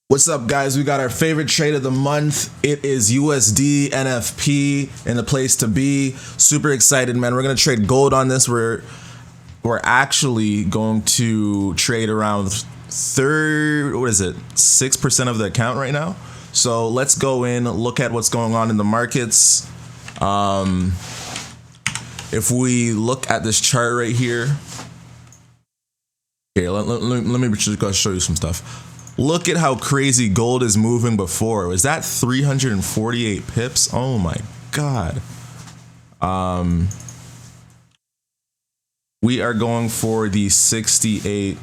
What's up, guys? We got our favorite trade of the month. It is USD NFP and the place to be. Super excited, man. We're gonna trade gold on this. We're actually going to trade around 6% of the account right now. So let's go in, look at what's going on in the markets. If we look at this chart right here, let me just go show you some stuff. Look at how crazy gold is moving before. Was that 348 pips? Oh my God. We are going for the 68.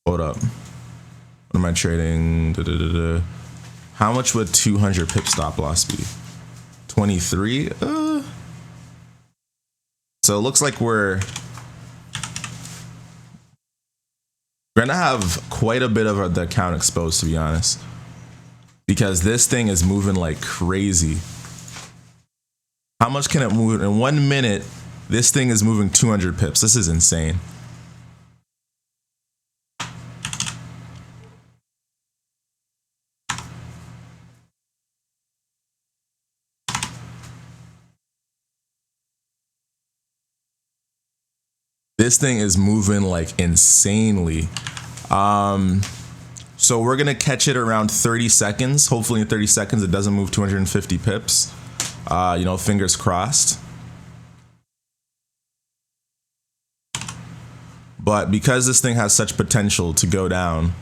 Hold up. What am I trading? How much would 200 pip stop loss be? 23? So it looks like we're gonna have quite a bit of the account exposed, to be honest, because this thing is moving like crazy. How much can it move in 1 minute? This thing is moving 200 pips. This is insane. This thing is moving like insanely. So we're gonna catch it around 30 seconds. Hopefully in 30 seconds it doesn't move 250 pips. Fingers crossed. But because this thing has such potential to go down,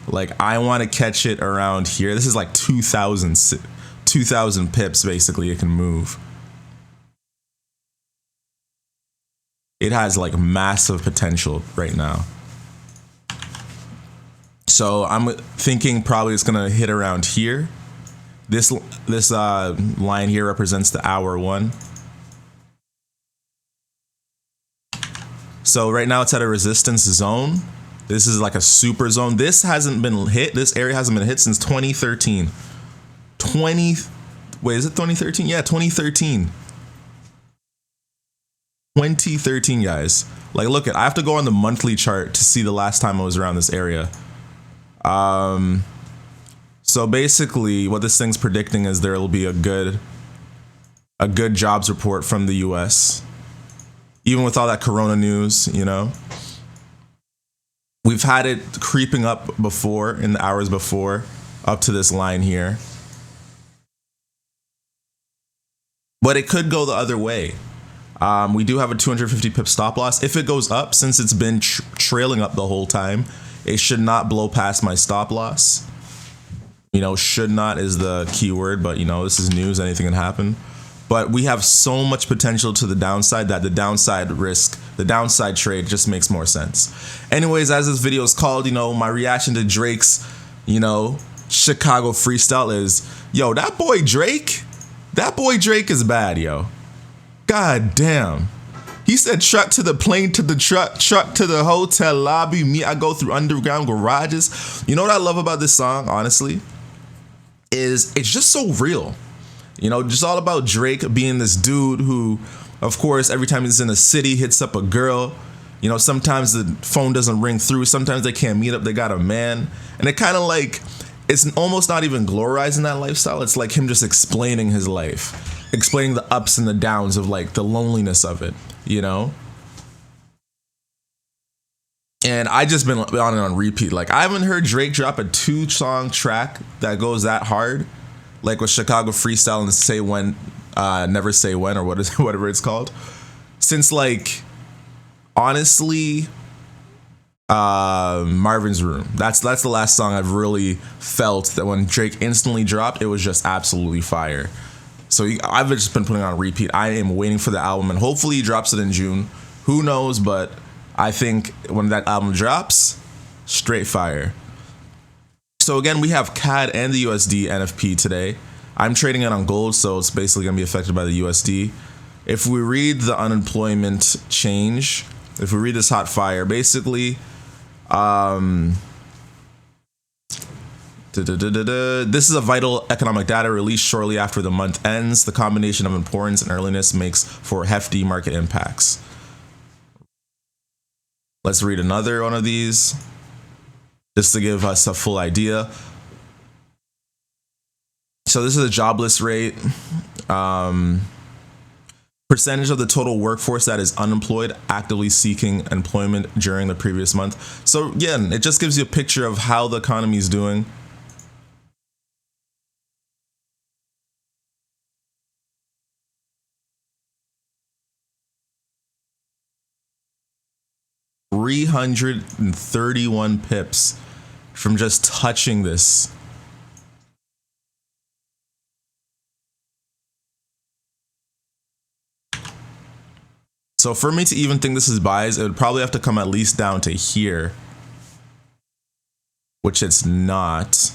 like I want to catch it around here. This is like 2,000 pips basically it can move. It has like massive potential right now. So I'm thinking probably it's gonna hit around here. This line here represents the hour one. So right now it's at a resistance zone. This is like a super zone. This hasn't been hit. This area hasn't been hit since 2013. Wait, is it 2013? Yeah, 2013. 2013, guys. Like, look at, I have to go on the monthly chart to see the last time I was around this area. So basically what this thing's predicting is there will be a good jobs report from the US. Even with all that corona news, you know. We've had it creeping up before in the hours before up to this line here. But it could go the other way. We do have a 250 pip stop loss. If it goes up, since it's been trailing up the whole time, it should not blow past my stop loss. You know, should not is the key word, but you know, this is news, anything can happen. But we have so much potential to the downside that the downside risk, the downside trade just makes more sense. Anyways, as this video is called, you know, my reaction to Drake's, you know, Chicago Freestyle is, yo, that boy Drake is bad, yo. God damn. He said truck to the plane to the truck to the hotel lobby. Me, I go through underground garages. You know what I love about this song, honestly, is it's just so real. You know, just all about Drake being this dude who, of course, every time he's in a city, hits up a girl. You know, sometimes the phone doesn't ring through. Sometimes they can't meet up. They got a man. And it kind of like, it's almost not even glamorizing that lifestyle. It's like him just explaining his life, explaining the ups and the downs of like the loneliness of it, you know? And I just been on and on repeat. Like, I haven't heard Drake drop a 2-song track that goes that hard, like with Chicago Freestyle and Say When, Never Say When, or whatever it's called, since like, honestly, Marvin's Room. That's the last song I've really felt that when Drake instantly dropped, it was just absolutely fire. So I've just been putting on repeat. I am waiting for the album, and hopefully he drops it in June. Who knows, but I think when that album drops, straight fire. So again, we have CAD and the USD NFP today. I'm trading it on gold, so it's basically going to be affected by the USD. If we read the unemployment change, if we read this hot fire, basically, this is a vital economic data released shortly after the month ends. The combination of importance and earliness makes for hefty market impacts. Let's read another one of these just to give us a full idea. So this is a jobless rate. Percentage of the total workforce that is unemployed, actively seeking employment during the previous month. So again, it just gives you a picture of how the economy is doing. $331 pips from just touching this. So for me to even think this is buys, it would probably have to come at least down to here, which it's not.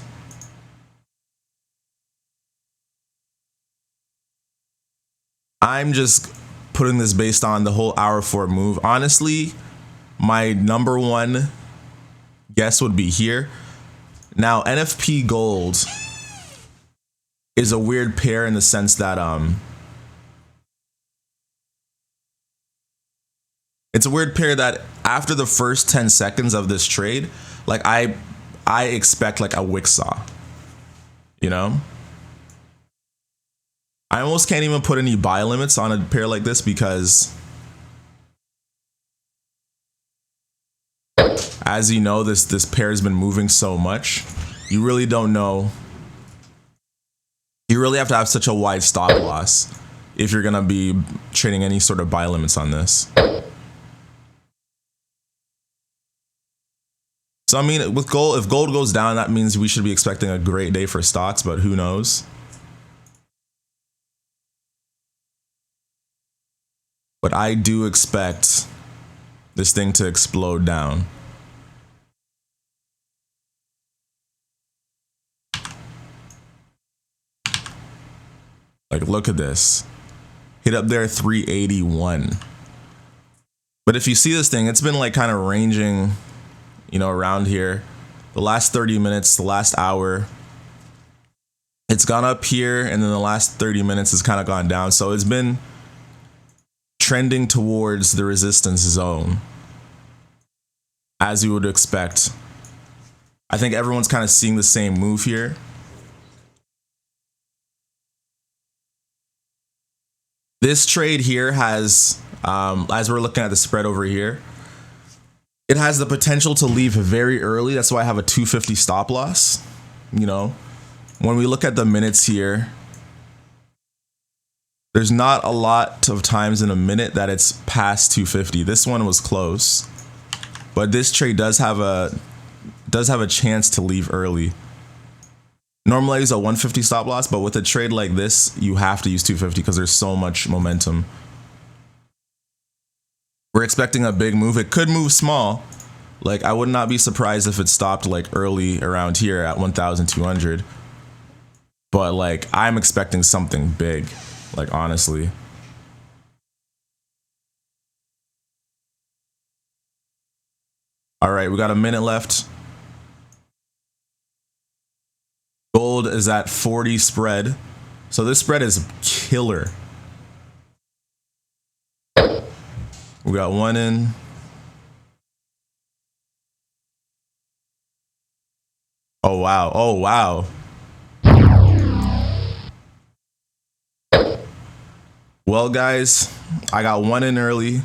I'm just putting this based on the whole hour 4 move. Honestly, my number one guess would be here. Now, NFP gold is a weird pair in the sense that it's a weird pair that after the first 10 seconds of this trade, like I expect like a whipsaw, you know? I almost can't even put any buy limits on a pair like this because, as you know, this pair has been moving so much. You really don't know. You really have to have such a wide stop loss if you're gonna be trading any sort of buy limits on this. So I mean, with gold, if gold goes down, that means we should be expecting a great day for stocks, but who knows? But I do expect this thing to explode down. Like, look at this. Hit up there 381. But if you see this thing, it's been like kind of ranging, you know, around here. The last 30 minutes, the last hour, it's gone up here, and then the last 30 minutes has kind of gone down. So it's been trending towards the resistance zone, as you would expect. I think everyone's kind of seeing the same move here. This trade here has, as we're looking at the spread over here, it has the potential to leave very early. That's why I have a 250 stop loss. You know, when we look at the minutes here, there's not a lot of times in a minute that it's past 250. This one was close, but this trade does have a chance to leave early. Normally I use a 150 stop loss, but with a trade like this, you have to use 250 because there's so much momentum. We're expecting a big move. It could move small. Like, I would not be surprised if it stopped like early around here at 1,200. But like, I'm expecting something big, like honestly. All right, we got a minute left. Gold is at 40 spread. So this spread is killer. We got one in. Oh, wow. Oh, wow. Well, guys, I got one in early.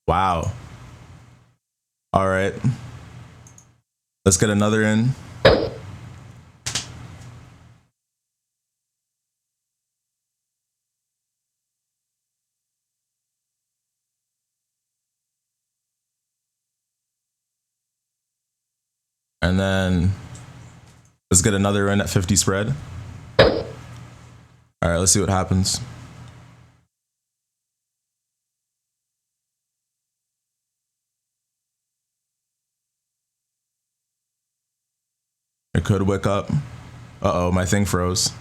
Wow. All right. Let's get another in. And then let's get another in at 50 spread. All right, let's see what happens. It could wick up. Uh-oh, my thing froze.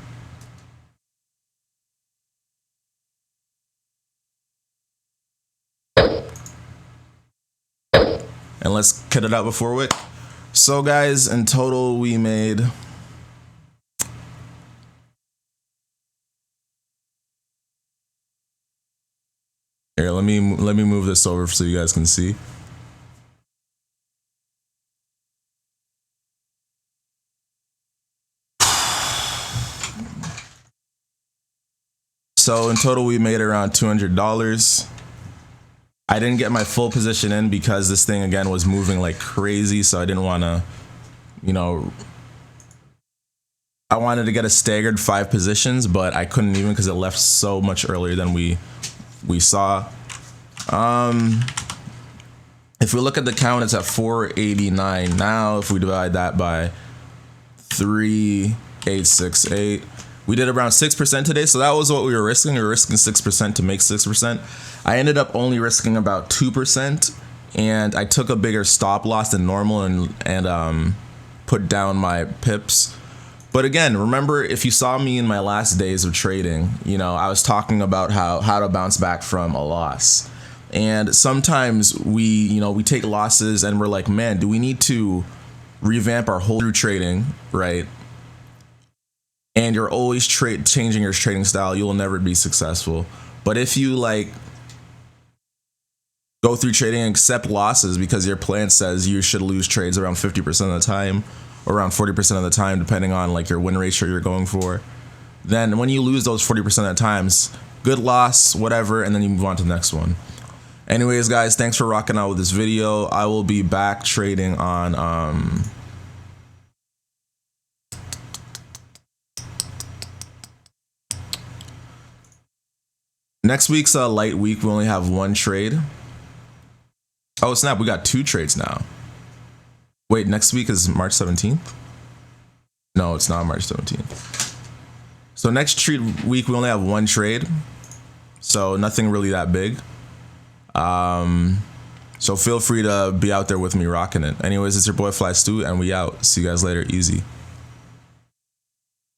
And let's cut it out before wick. So guys, in total we made Here, let me move this over so you guys can see. So in total, we made around $200. I didn't get my full position in because this thing again was moving like crazy, so I didn't want to, you know, I wanted to get a staggered 5 positions, but I couldn't even because it left so much earlier than we saw. If we look at the count, it's at 489 now. If we divide that by 3,868, we did around 6% today. So that was what we were risking. We were risking 6% to make 6%. I ended up only risking about 2%, and I took a bigger stop loss than normal and put down my pips. But again, remember, if you saw me in my last days of trading, you know, I was talking about how to bounce back from a loss. And sometimes we take losses and we're like, man, do we need to revamp our whole trading, right? And you're always changing your trading style, you'll never be successful. But if you like go through trading and accept losses because your plan says you should lose trades around 50% of the time, or around 40% of the time, depending on like your win ratio you're going for, then when you lose those 40% of the times, good loss, whatever, and then you move on to the next one. Anyways, guys, thanks for rocking out with this video. I will be back trading on next week's a light week. We only have 1 trade. Oh snap, we got 2 trades now. Wait, next week is March 17th? No, it's not March 17th. So next trade week, we only have 1 trade. So nothing really that big. So feel free to be out there with me rocking it. Anyways, it's your boy Fly Stu, and we out. See you guys later. Easy.